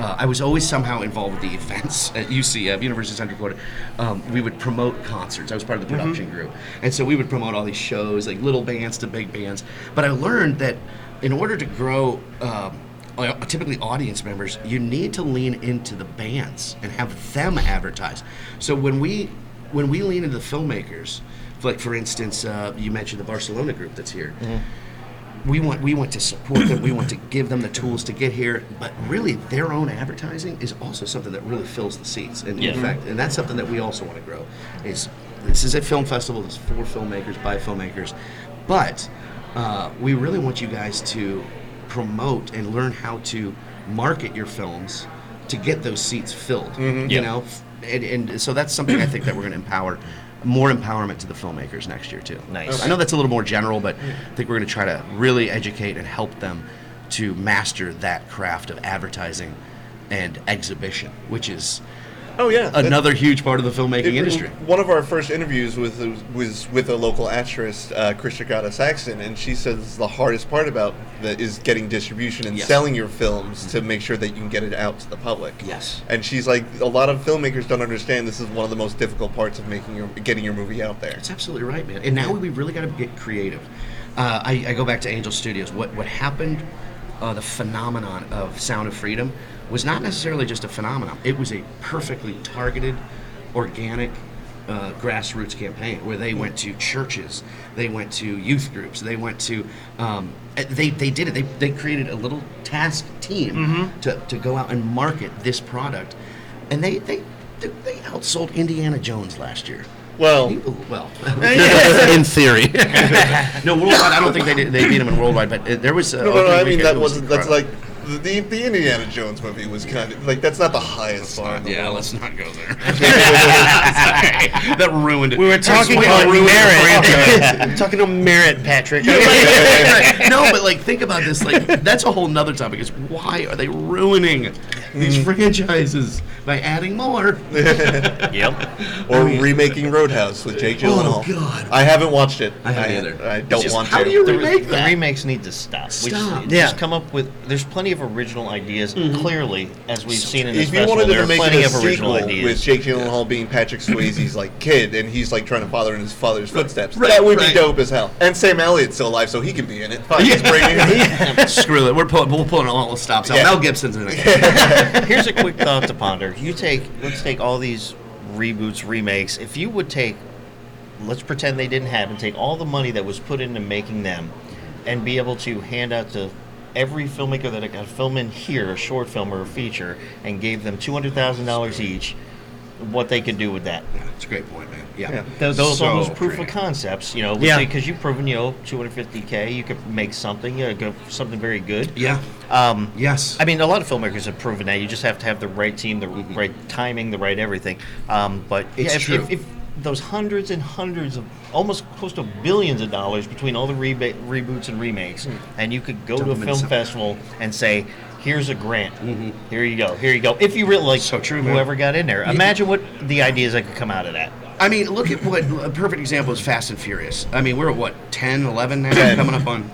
I was always somehow involved with the events at UCF, University of Central Florida. We would promote concerts. I was part of the production group. And so we would promote all these shows, like little bands to big bands. But I learned that in order to grow typically audience members, you need to lean into the bands and have them advertise. So when we when we lean into the filmmakers, like for instance, you mentioned the Barcelona group that's here. We want to support them. We want to give them the tools to get here. But really, their own advertising is also something that really fills the seats. And in fact, and that's something that we also want to grow. This is a film festival. It's for filmmakers, by filmmakers. But we really want you guys to promote and learn how to market your films to get those seats filled. You know, and so that's something I think that we're going to empower. More empowerment to the filmmakers next year too. Nice. Okay. I know that's a little more general, but I think we're going to try to really educate and help them to master that craft of advertising and exhibition, which is another huge part of the filmmaking industry. One of our first interviews was with a local actress, Christiana Saxon, and she says the hardest part about that is getting distribution and selling your films to make sure that you can get it out to the public. Yes. And she's like, a lot of filmmakers don't understand this is one of the most difficult parts of getting your movie out there. That's absolutely right, man. And now we really got to get creative. I go back to Angel Studios. What happened, the phenomenon of Sound of Freedom, was not necessarily just a phenomenon. It was a perfectly targeted, organic, grassroots campaign where they went to churches, they went to youth groups, they went to, they did it. They created a little task team to go out and market this product, and they outsold Indiana Jones last year. Well, in theory. No, worldwide. I don't think they beat him in worldwide, but there was. No. I mean, that's like. The Indiana Jones movie was kind of like, that's not the highest bar in the world. Let's not go there. That ruined it. We were talking about merit. Talking to merit, Patrick. No, but like, think about this. Like, that's a whole nother topic. Is why are they ruining these franchises by adding more? Or remaking Roadhouse with Jake Gyllenhaal. Oh God! I haven't watched it. I haven't either. I don't want to. How do you remake The that? remakes need to stop. Stop. Just come up with. There's plenty of original ideas. Clearly, as we've seen in this If you festival, wanted there to are make plenty it a of original sequel ideas. with Jake Gyllenhaal being Patrick Swayze's like kid, and he's like trying to follow in his father's footsteps, that would be dope as hell. And Sam Elliott's still alive, so he can be in it. Fine, just bring him in. Screw it. We're pulling all the stops out. Yeah. Mel Gibson's in it. Here's a quick thought to ponder. Let's take all these reboots, remakes. If you would let's pretend they didn't happen, take all the money that was put into making them and be able to hand out to every filmmaker that got a film in here, a short film or a feature, and gave them $200,000 each, what they could do with that. Yeah, that's a great point, man. Yeah. Those are So those proof true. of concepts, because you've proven, $250K, you could make something, something very good. Yeah. Yes. I mean, a lot of filmmakers have proven that. You just have to have the right team, the right timing, the right everything. But It's true. If those hundreds and hundreds of, almost close to billions of dollars between all the reboots and remakes, and you could go Dump to a them in film some- festival and say, here's a grant. Here you go. If you really like So true, man. whoever got in there. Imagine what the ideas that could come out of that. I mean, look at what a perfect example is Fast and Furious. I mean, we're at 10, 11 now? 10. Coming up on,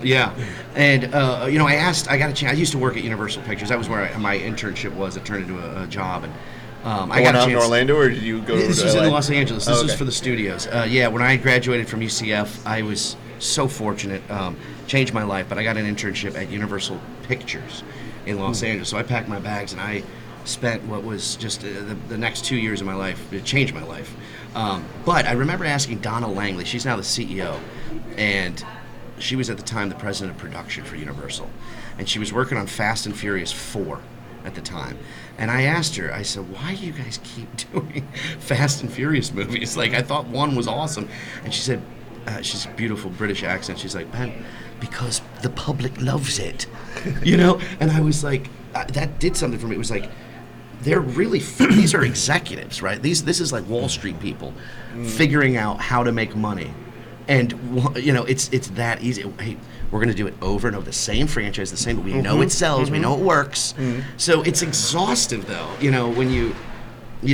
And, I got a chance. I used to work at Universal Pictures. That was where my internship was. It turned into a job. And I got a out chance. in Orlando, or did you go This to was LA? in Los Angeles. This Oh, was okay. for the studios. When I graduated from UCF, I was so fortunate. Changed my life, but I got an internship at Universal Pictures in Los Angeles. So I packed my bags and I spent what was just the next 2 years of my life. It changed my life. But I remember asking Donna Langley. She's now the CEO, and she was at the time the president of production for Universal, and she was working on Fast and Furious 4 at the time. And I asked her, I said, why do you guys keep doing Fast and Furious movies? Like, I thought 1 was awesome. And she said, she's a beautiful British accent. She's like, Ben, because the public loves it, And I was like, that did something for me. It was like, they're really, these are executives, right? This is like Wall Street people figuring out how to make money. And, it's that easy. Hey, we're going to do it over and over, the same franchise, the same, but we know it sells, we know it works. So it's exhaustive, though, when you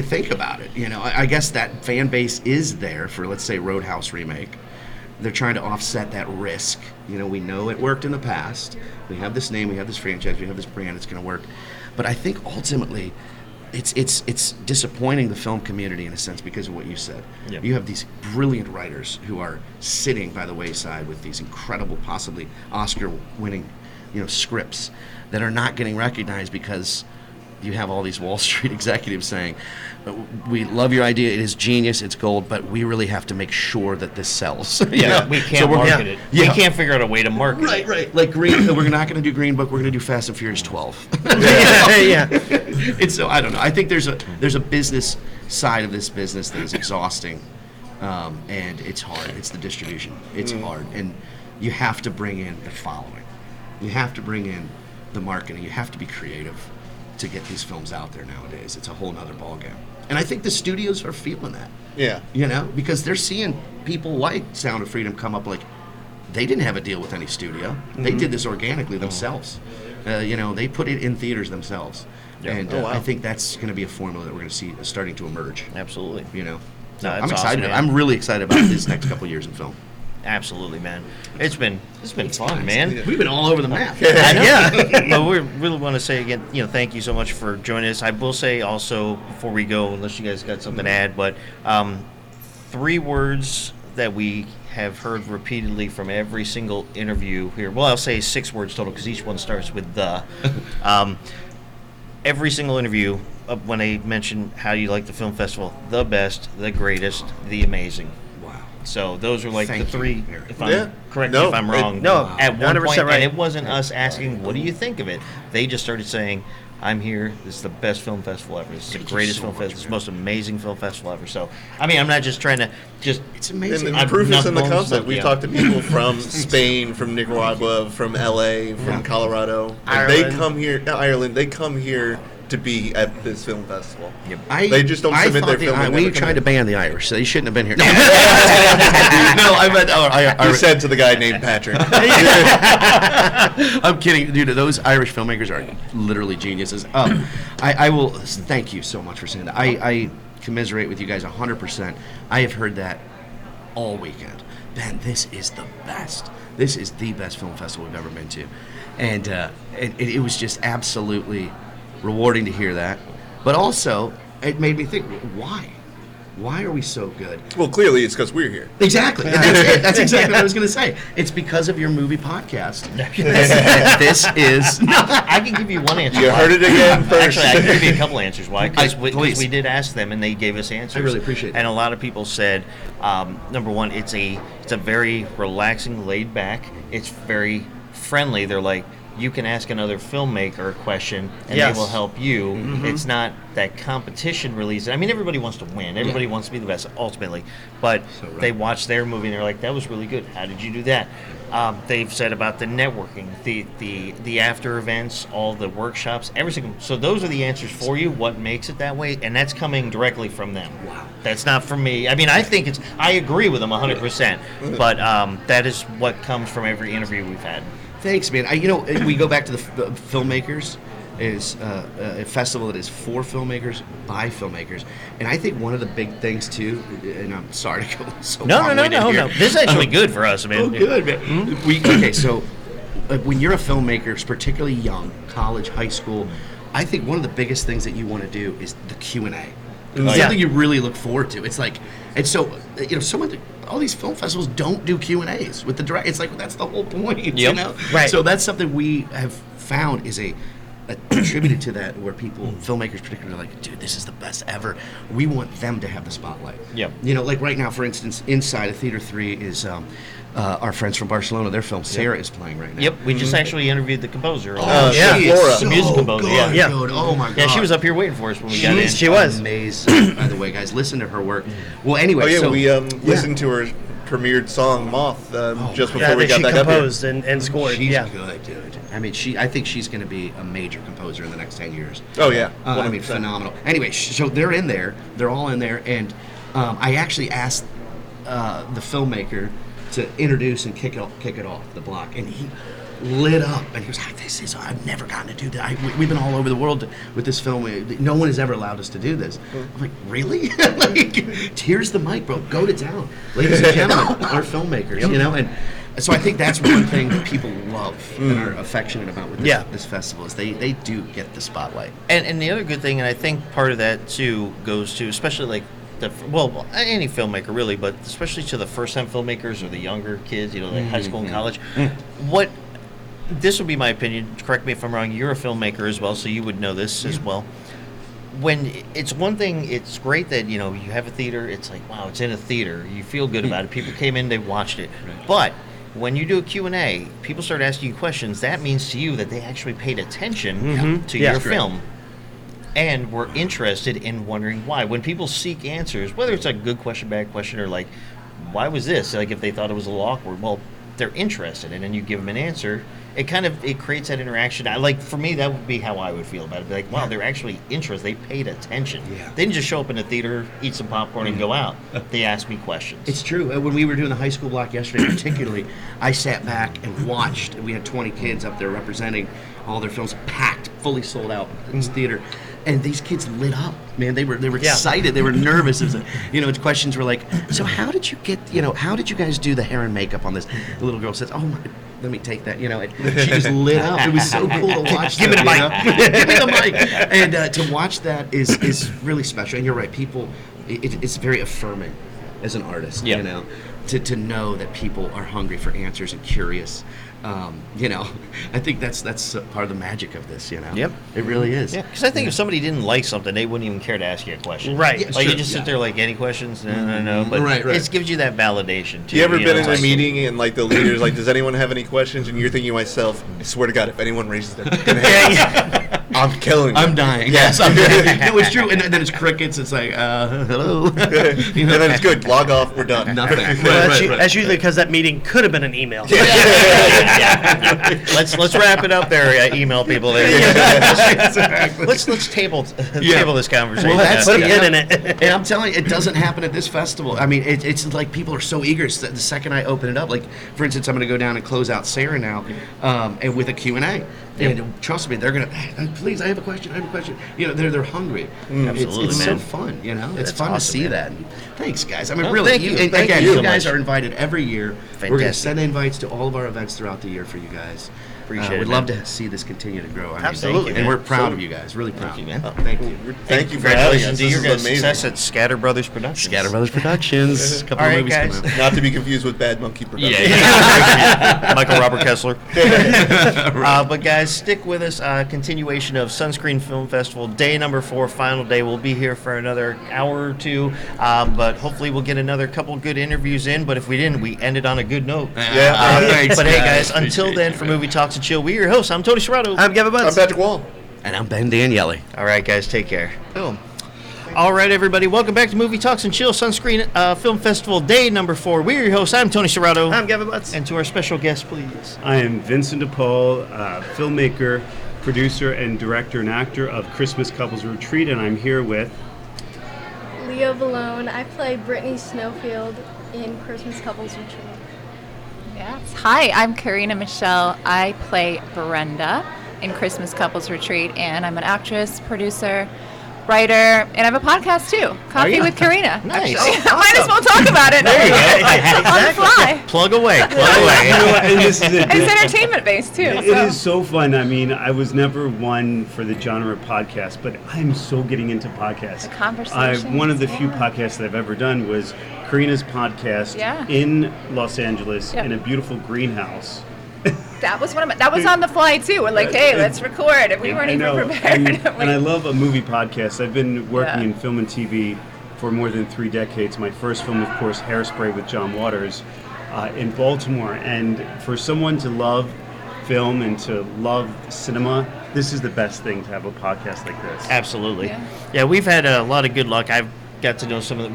think about it. I guess that fan base is there for, let's say, Roadhouse remake. They're trying to offset that risk. We know it worked in the past. We have this name, we have this franchise, we have this brand, it's going to work. But I think ultimately, it's disappointing the film community in a sense because of what you said. Yep. You have these brilliant writers who are sitting by the wayside with these incredible, possibly Oscar-winning, scripts that are not getting recognized because you have all these Wall Street executives saying, we love your idea, it is genius, it's gold, but we really have to make sure that this sells. Yeah, we can't market it. We can't figure out a way to market it. Right. Like we're not going to do Green Book, we're going to do Fast and Furious 12. Yeah. And so, I don't know. I think there's a business side of this business that is exhausting, and it's hard. It's the distribution. It's hard. And you have to bring in the following. You have to bring in the marketing. You have to be creative to get these films out there nowadays. It's a whole nother ballgame. And I think the studios are feeling that. Yeah. You know, because they're seeing people like Sound of Freedom come up like, they didn't have a deal with any studio. They did this organically themselves. You know, they put it in theaters themselves. Yeah. And Oh, wow. I think that's going to be a formula that we're going to see starting to emerge. Absolutely. You know, No, I'm that's excited. awesome, man. I'm really excited about this next couple years in film. Absolutely, man. It's been fun, man. We've been all over the map. I know. But we really want to say again, thank you so much for joining us. I will say also before we go, unless you guys got something to add, but 3 words that we have heard repeatedly from every single interview here. Well, I'll say 6 words total because each one starts with the. Every single interview, when they mention how you like the film festival, the best, the greatest, the amazing. Wow. So those are like Thank the you, 3. Eric. If I'm Yeah. correct me No, if I'm wrong. no, at one 100% point, right. and it wasn't us asking, "What do you think of it?" They just started saying, "I'm here. This is the best film festival ever. This is the Thank you greatest so film much, festival. This is the man. most amazing film festival ever." So, I mean, I'm not just trying to just. It's And amazing. the I'm proof is not in the blowing concept. smoke, We've yeah. talked to people from Spain, from Nicaragua, from LA, from Yeah. Colorado. And they Ireland. come here, Ireland. They come here to be at this film festival. Yep. They just don't submit their film and We never come tried in. to ban the Irish, so they shouldn't have been here. No, I meant. You said to the guy named Patrick. I'm kidding, dude. Those Irish filmmakers are literally geniuses. I will thank you so much for saying that. I commiserate with you guys 100%. I have heard that all weekend. Ben, this is the best. This is the best film festival we've ever been to, and it was just absolutely rewarding to hear that. But also, it made me think, why? Why are we so good? Well, clearly it's because we're here. Exactly. And that's it. That's exactly what I was going to say. It's because of your movie podcast. This is. I can give you one answer. You why. heard it again first. Actually, I can give you a couple answers. Why? Because Please. we did ask them, and they gave us answers. I really appreciate that. And a lot of people said, number one, it's a very relaxing, laid back. It's very friendly. They're like, you can ask another filmmaker a question, and Yes. they will help you. It's not that competition release. I mean, everybody wants to win. Everybody wants to be the best, ultimately. But So right. they watch their movie, and they're like, that was really good. How did you do that? They've said about the networking, the after events, all the workshops, every single. So those are the answers for you. What makes it that way, and that's coming directly from them. Wow. That's not from me. I mean, I think it's. I agree with them 100%. But that is what comes from every interview we've had. Thanks, man. We go back to the filmmakers. Is a festival that is for filmmakers by filmmakers, and I think one of the big things too. And I'm sorry to go so No. long-winded here. This is actually good for us, man. Oh, good, man. Okay, so when you're a filmmaker, particularly young, college, high school, I think one of the biggest things that you want to do is the Q&A. It's something you really look forward to. It's like, and so all these film festivals don't do Q&As with the direct. It's like that's the whole point, you know. Right. So that's something we have found is a attributed to that, where people, filmmakers particularly, are like, dude, this is the best ever. We want them to have the spotlight. Yep. You know, like right now, for instance, inside of Theater 3 is our friends from Barcelona. Their film Sarah is playing right now. Yep, we just actually interviewed the composer. yeah. She is Flora. so The music composer, good, yeah. dude. Oh my god. Yeah, she was up here waiting for us when we got in. She was. amazing. By the way, guys, listen to her work. Well, anyway, Oh yeah, so we listened to her premiered song "Moth" just before Yeah, we that got she back up here. composed and scored. she's Yeah. good, dude. I mean, I think she's going to be a major composer in the next 10 years. Oh yeah, I mean, 100%. phenomenal. Anyway, so they're in there. They're all in there, and I actually asked the filmmaker to introduce and kick it off the block, and he lit up, and he was like, I've never gotten to do that. We've been all over the world with this film. No one has ever allowed us to do this. I'm like, really? Like, here's the mic, bro. Go to town. Ladies and gentlemen, our filmmakers, you know? And so I think that's one thing that people love and are affectionate about with this festival is they do get the spotlight. And the other good thing, and I think part of that too goes to, especially like any filmmaker really, but especially to the first-time filmmakers or the younger kids, like high school and college. What this would be my opinion. Correct me if I'm wrong. You're a filmmaker as well, so you would know this as well. When it's one thing, it's great that you have a theater. It's like, wow, it's in a theater. You feel good about it. People came in, they watched it. Right. But when you do a Q&A, people start asking you questions. That means to you that they actually paid attention to your film. And were interested in wondering why. When people seek answers, whether it's a good question, bad question, or like, why was this? Like if they thought it was a little awkward, well, they're interested, and then you give them an answer. It creates that interaction. For me, that would be how I would feel about it. Be like, wow, they're actually interested. They paid attention. Yeah. They didn't just show up in the theater, eat some popcorn, and go out. They asked me questions. It's true. When we were doing the high school block yesterday, particularly, I sat back and watched. We had 20 kids up there representing all their films, packed, fully sold out in this theater. And these kids lit up, man. They were excited. They were nervous. It was, questions were like, so how did you guys do the hair and makeup on this? The little girl says, oh my, let me take that. And she just lit up. It was so cool to watch. Give me the mic. Give me the mic. And to watch that is really special. And you're right, people. It's very affirming as an artist. Yeah. To know that people are hungry for answers and curious. I think that's part of the magic of this. Yep. It really is. Yeah, because I think if somebody didn't like something, they wouldn't even care to ask you a question. Right. Yeah, Like sure, you just sit there like, any questions? No. But Right. it gives you that validation too. You ever been it's in a like- meeting and like the leader's like, does anyone have any questions? And you're thinking to myself, I swear to God, if anyone raises their fucking hand, I'm killing you. I'm dying. Yes, I'm dying. No, it's true. And then it's crickets. It's like, hello. And then it's good. Log off. We're done. Nothing. Well, that's usually because that meeting could have been an email. Let's wrap it up there, email people there. Exactly. Let's table this conversation. Well, that's Put a pin in it. And I'm telling you, it doesn't happen at this festival. I mean, it's like people are so eager. The second I open it up, like for instance, I'm going to go down and close out Sarah now, and with a Q&A. And trust me, they're gonna. Please, I have a question. They're hungry. Absolutely, it's man. so fun. It's That's fun awesome, to see man. that. Thanks, guys. I mean, Oh, really. thank you. And Thank again, you you so guys much. are invited every year. We're going to Fantastic. send invites to all of our events throughout the year for you guys. Appreciate it, We'd man. love to see this continue to grow. I mean, Absolutely, and man. we're proud of you guys. Really proud. Thank you, man. Thank you. Thank you for having us. Congratulations to This your is guys' amazing. success at Scatter Brothers Productions. Scatter Brothers Productions. Couple All of right, movies guys. coming out. Not to be confused with Bad Monkey Productions. Michael Robert Kessler. But guys, stick with us. Continuation of Sunscreen Film Festival, day number 4, final day. We'll be here for another hour or two, but hopefully we'll get another couple good interviews in. But if we didn't, we ended on a good note. Yeah. Thanks, But hey, guys. guys, until then, for Movie Talks and Chill, we're your hosts. I'm Tony Serrato. I'm Gavin I'm Butts. Patrick Wall. And I'm Ben Daniele. All right, guys, take care. Boom. All right, everybody, welcome back to Movie Talks and Chill, Sunscreen Film Festival, day number 4. We're your hosts. I'm Tony Serrato. I'm Gavin Butts. And to our special guest, please. I am Vincent DePaul, filmmaker, producer, and director and actor of Christmas Couples Retreat, and I'm here with... Leo Valone. I play Brittany Snowfield in Christmas Couples Retreat. Yes. Hi, I'm Karina Michelle. I play Brenda in Christmas Couples Retreat, and I'm an actress, producer, writer, and I have a podcast too, Coffee you? with Karina. Nice. Actually. Might as well talk about it. There you go. On the fly. Plug away. You know what, and this is it. And it's entertainment based too. It is so fun. I mean, I was never one for the genre of podcast, but I'm so getting into podcasts. The conversations, One of the few yeah. podcasts that I've ever done was Karina's podcast Yeah. in Los Angeles Yep. in a beautiful greenhouse. That was that was on the fly too. We're like, hey, let's record, and we weren't I even know, prepared. and I love a movie podcast. I've been working Yeah. in film and TV for more than 3 decades. My first film, of course, Hairspray with John Waters in Baltimore. And for someone to love film and to love cinema, this is the best thing to have a podcast like this. Absolutely. Yeah. Yeah, we've had a lot of good luck. I've got to know some of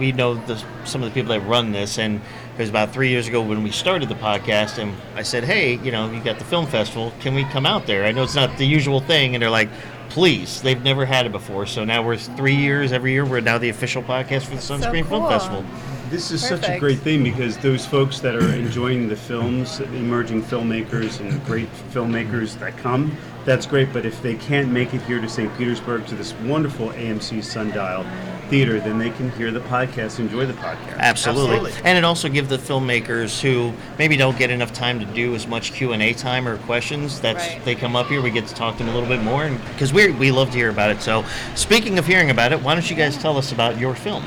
some of the people that run this, and it was about 3 years ago when we started the podcast, and I said, hey, you got the film festival, can we come out there? I know it's not the usual thing, and they're like, please. They've never had it before, so now we're 3 years, every year, we're now the official podcast for the Sunscreen Film cool. Festival. This is such a Perfect. great thing because those folks that are enjoying the films, emerging filmmakers and great filmmakers that come, that's great. But if they can't make it here to St. Petersburg to this wonderful AMC Sundial Theater, then they can hear the podcast, enjoy the podcast. Absolutely. And it also gives the filmmakers who maybe don't get enough time to do as much Q&A time or questions, Right. they come up here, we get to talk to them a little bit more, because we love to hear about it. So speaking of hearing about it, why don't you guys tell us about your film?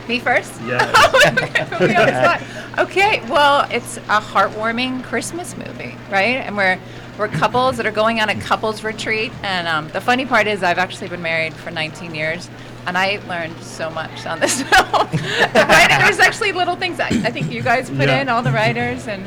Me first? Yes. Put me on the spot. Okay, well, it's a heartwarming Christmas movie, right? And we're we're couples that are going on a couples retreat. And the funny part is I've actually been married for 19 years. And I learned so much on this film. There's actually little things I think you guys put in, all the writers, and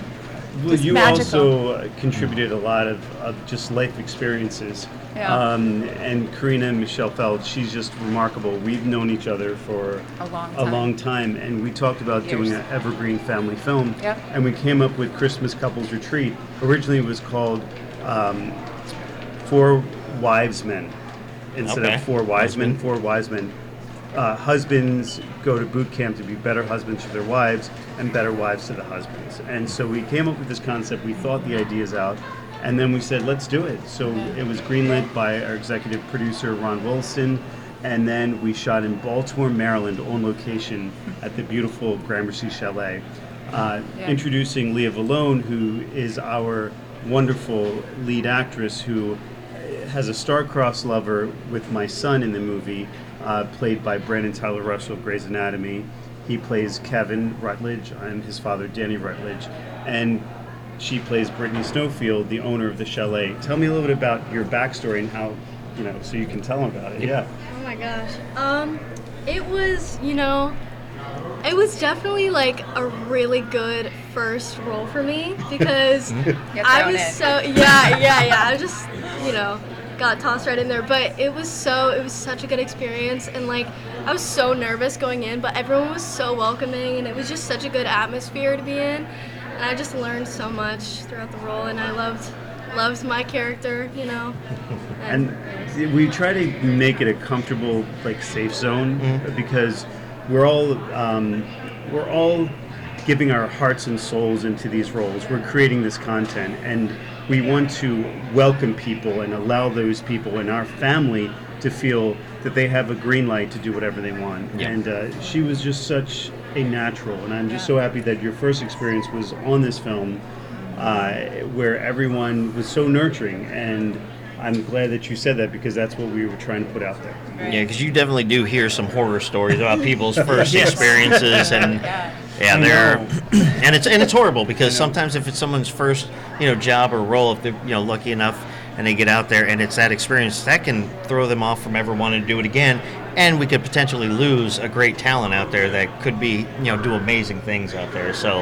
well, just you magical. also contributed a lot of just life experiences. Yeah. And Karina and Michelle Feld, she's just remarkable. We've known each other for a long time, and we talked about Years. doing an evergreen family film. Yep. And we came up with Christmas Couples Retreat. Originally, it was called Four Wives Men. Instead of Four Wise Men, Four Wise Men. Husbands go to boot camp to be better husbands to their wives and better wives to the husbands. And so we came up with this concept. We thought the ideas out, and then we said, let's do it. So it was greenlit by our executive producer, Ron Wilson, and then we shot in Baltimore, Maryland, on location at the beautiful Gramercy Chalet. Introducing Leah Vallone, who is our wonderful lead actress who has a star-crossed lover with my son in the movie, played by Brandon Tyler Russell of Grey's Anatomy. He plays Kevin Rutledge. I'm his father, Danny Rutledge. And she plays Brittany Snowfield, the owner of the chalet. Tell me a little bit about your backstory and how, so you can tell them about it. Yeah. Oh my gosh. It was, it was definitely like a really good first role for me because I was I just, got tossed right in there, but it was such a good experience, and like I was so nervous going in, but everyone was so welcoming, and it was just such a good atmosphere to be in, and I just learned so much throughout the role, and I loved my character, And we try to make it a comfortable, like, safe zone because we're all giving our hearts and souls into these roles. We're creating this content, and we want to welcome people and allow those people in our family to feel that they have a green light to do whatever they want. Yeah. And she was just such a natural, and I'm just so happy that your first experience was on this film where everyone was so nurturing, and I'm glad that you said that because that's what we were trying to put out there. Right. Yeah, because you definitely do hear some horror stories about people's first experiences, and and it's horrible because sometimes if it's someone's first job or role, if they're lucky enough and they get out there and it's that experience, that can throw them off from ever wanting to do it again, and we could potentially lose a great talent out there that could be do amazing things out there. So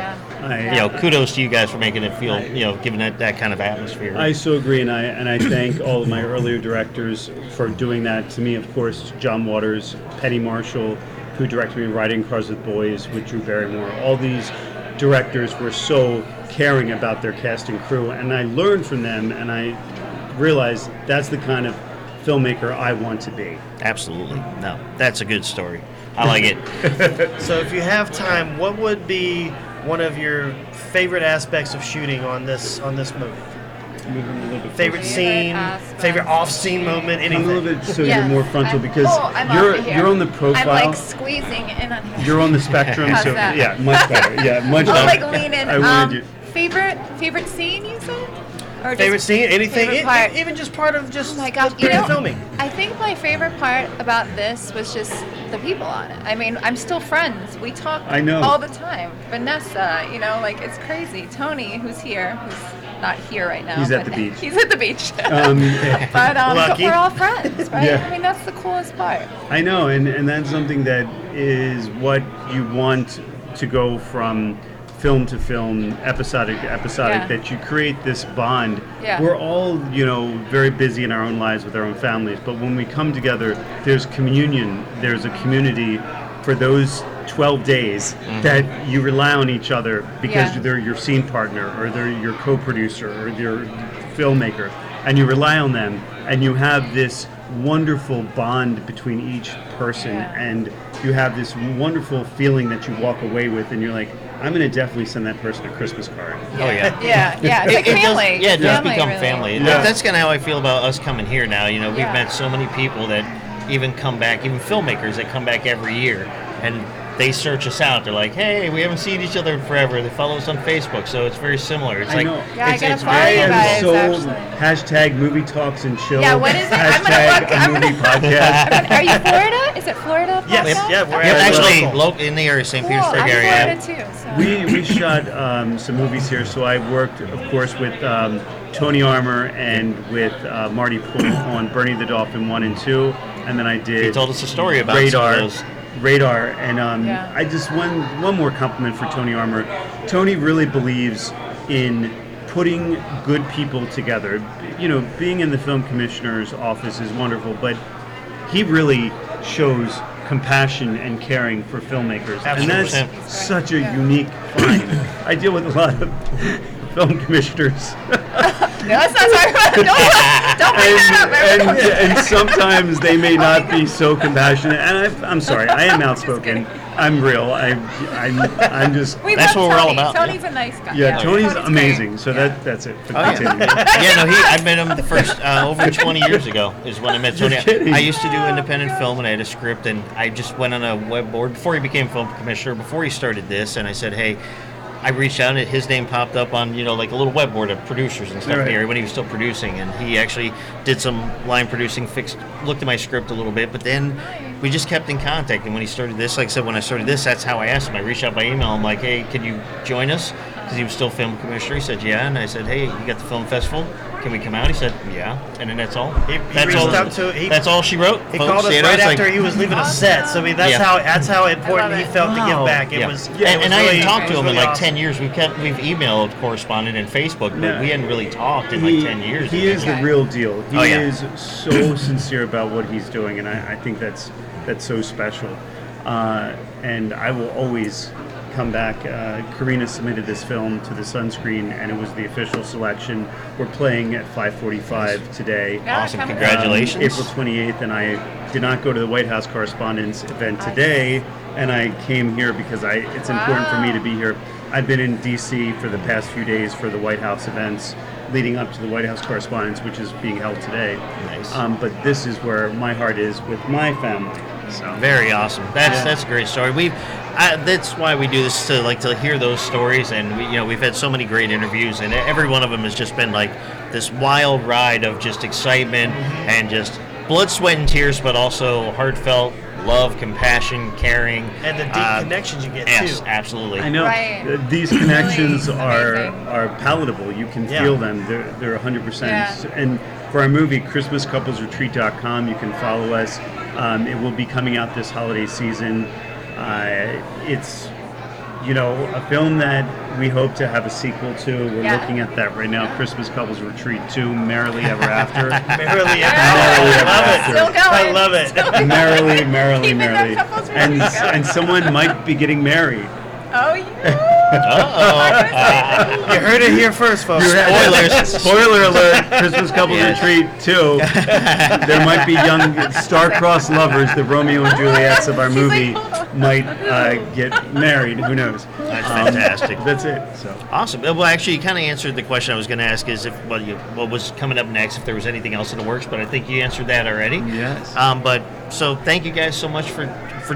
kudos to you guys for making it feel giving it that kind of atmosphere. I so agree, and I thank all of my earlier directors for doing that. To me, of course, John Waters, Penny Marshall, who directed me Riding Cars with Boys with Drew Barrymore. All these directors were so caring about their cast and crew, and I learned from them, and I realized that's the kind of filmmaker I want to be. Absolutely. No, that's a good story. I like it. So if you have time, what would be one of your favorite aspects of shooting on this movie? Favorite scene, favorite off-scene moment, anything? A little bit so you're more frontal because you're on the profile. I'm like squeezing in on here. You're on the spectrum, so that? Yeah, much better. Yeah, much better. I'll like lean in. I wanted you. Favorite scene you said? Or favorite scene, anything, favorite even just part of just oh my gosh, filming. I think my favorite part about this was just the people on it. I mean, I'm still friends. We talk all the time. Vanessa, it's crazy. Tony, who's here, who's not here right now. He's at the beach. He's at the beach. But we're all friends, right? Yeah. I mean, that's the coolest part. I know, and that's something that is what you want to go from film to film, episodic to episodic, that you create this bond. Yeah. We're all, very busy in our own lives with our own families, but when we come together, there's communion, there's a community for those 12 days that you rely on each other because they're your scene partner or they're your co-producer or your filmmaker, and you rely on them, and you have this wonderful bond between each person, and you have this wonderful feeling that you walk away with, and you're like, I'm going to definitely send that person a Christmas card. Oh, yeah. Yeah, it's like family. It does become family. Yeah. That's kind of how I feel about us coming here now. We've met so many people that even come back, even filmmakers that come back every year, and they search us out. They're like, hey, we haven't seen each other in forever. They follow us on Facebook, so it's very similar. It's I know. I gotta follow you guys, hashtag movie talks and chill. Yeah, what is it? Hashtag I'm gonna look. movie podcast. Are you Florida? Florida? Is it Florida? Yes, podcast? yeah, we're Yep, at actually, local. in the area, St. Cool. Petersburg I'm area. Florida too. So. We shot some movies here, so I worked, of course, with Tony Armour and with Marty Poole on Bernie the Dolphin 1 and 2, and then I did He told us a story about Radar. some of those. Radar, and Yeah. I just one more compliment for Tony Armour. Tony really believes in putting good people together. You know, being in the film commissioner's office is wonderful, but he really shows compassion and caring for filmmakers, and that's 100%. such a unique find. I deal with a lot of film commissioners. No, let's not talk about it. Don't bring that up. everyone. and sometimes they may not be so compassionate. And I'm sorry, I am outspoken. I'm real. I'm just. We That's love what we're all Tony. about. Tony's a nice guy. Yeah, Tony's great. amazing. So that's it. For Oh, yeah. continuing. Yeah, no, I met him the first over 20 years ago is when I met Tony. You're kidding. I used to do independent film and I had a script, and I just went on a web board before he became film commissioner, before he started this, and I said, hey, I reached out and his name popped up on, like a little web board of producers and stuff in the Right. area when he was still producing, and he actually did some line producing, looked at my script a little bit, but then we just kept in contact. And when he started this, like I said, when I started this, that's how I asked him. I reached out by email. I'm like, hey, can you join us? Because he was still film commissioner. He said, yeah. And I said, hey, you got the film festival? Can we come out? He said, yeah. And then that's all. That's reached all. out to- That's all she wrote. He folks. called us You know, right it's like- after he was leaving a set. So I mean, that's Yeah. how important he it. felt to give Wow. back. It Yeah. was. And, it was and I really- hadn't talked it to was him in really like awesome. 10 years. We've emailed, corresponded, and Facebook, but No. we hadn't really talked in like 10 years. He is the real deal. He Oh, yeah. is so sincere about what he's doing, and I think that's so special. And I will always come back. Karina submitted this film to the Sunscreen, and it was the official selection. We're playing at 5:45 today. Yeah, Awesome. come- Congratulations. April 28th, and I did not go to the White House Correspondents' event today, and I came here because it's important for me to be here. I've been in D.C. for the past few days for the White House events leading up to the White House Correspondents, which is being held today. Nice. But this is where my heart is with my family. So. Very awesome. That's a great story. That's why we do this, to hear those stories, and we've had so many great interviews, and every one of them has just been like this wild ride of just excitement and just blood, sweat, and tears, but also heartfelt love, compassion, caring, And the deep connections you get Yes, too. absolutely. I know Right. these connections Really are amazing. palatable. You can Yeah. feel them. They're 100%. Yeah. And for our movie, ChristmasCouplesRetreat.com, you can follow us. It will be coming out this holiday season. It's a film that we hope to have a sequel to. We're Yeah. looking at that right now. Christmas Couples Retreat 2, Merrily Ever After. Merrily, Merrily I love Ever it. After. Still going. I love it. Merrily, Keeping them merrily. couples And really going. and someone might be getting married. Oh, yeah. Uh-oh. You heard it here first, folks. Spoilers. Spoiler alert, Christmas Couples Yes. Retreat 2. There might be young star-crossed lovers, the Romeo and Juliets of our movie, might get married. Who knows? That's fantastic. That's it. So. Awesome. Well, actually, you kind of answered the question I was going to ask is what was coming up next, if there was anything else in the works, but I think you answered that already. Yes. So thank you guys so much for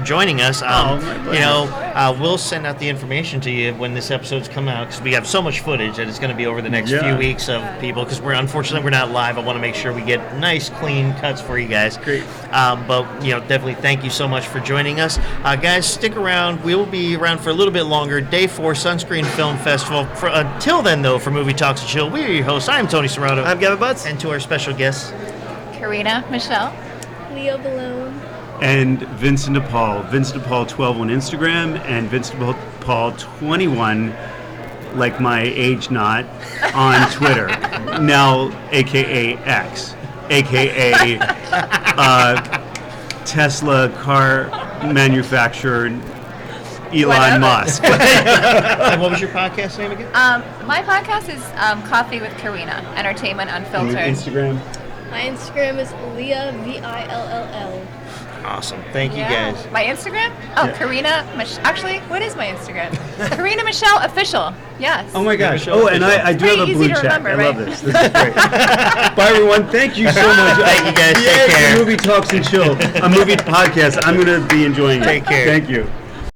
joining us. Oh, my pleasure. We'll send out the information to you when this episode's come out, because we have so much footage that it's going to be over the next Yeah. few weeks of people, because unfortunately we're not live. I want to make sure we get nice, clean cuts for you guys. Great. But definitely thank you so much for joining us, guys. Stick around. We will be around for a little bit longer. Day 4 Sunscreen Film Festival. Until then, though, for Movie Talks and Chill, we are your hosts. I'm Tony Serrato. I'm Gavin Butts. And to our special guests, Karina, Michelle. Leo Balone. And Vincent DePaul. Vincent DePaul 12 on Instagram, and Vincent DePaul 21, like my age not, on Twitter. Now, a.k.a. X. A.k.a. Tesla car manufacturer Elon Musk. and what was your podcast name again? My podcast is Coffee with Karina, Entertainment On Unfiltered. Instagram. My Instagram is Leah VILLL. Awesome. Thank you guys. My Instagram? Oh, Yeah. Karina. Actually, what is my Instagram? Karina Michelle Official. Yes. Oh my gosh. Michelle Oh, and I do have a Pretty blue easy to check. remember, I love right? this. This is great. Bye, everyone. Thank you so much. Thank you, guys. Take Yes, care. Movie Talks and Chill, a movie podcast. I'm going to be enjoying it. Take care. Thank you.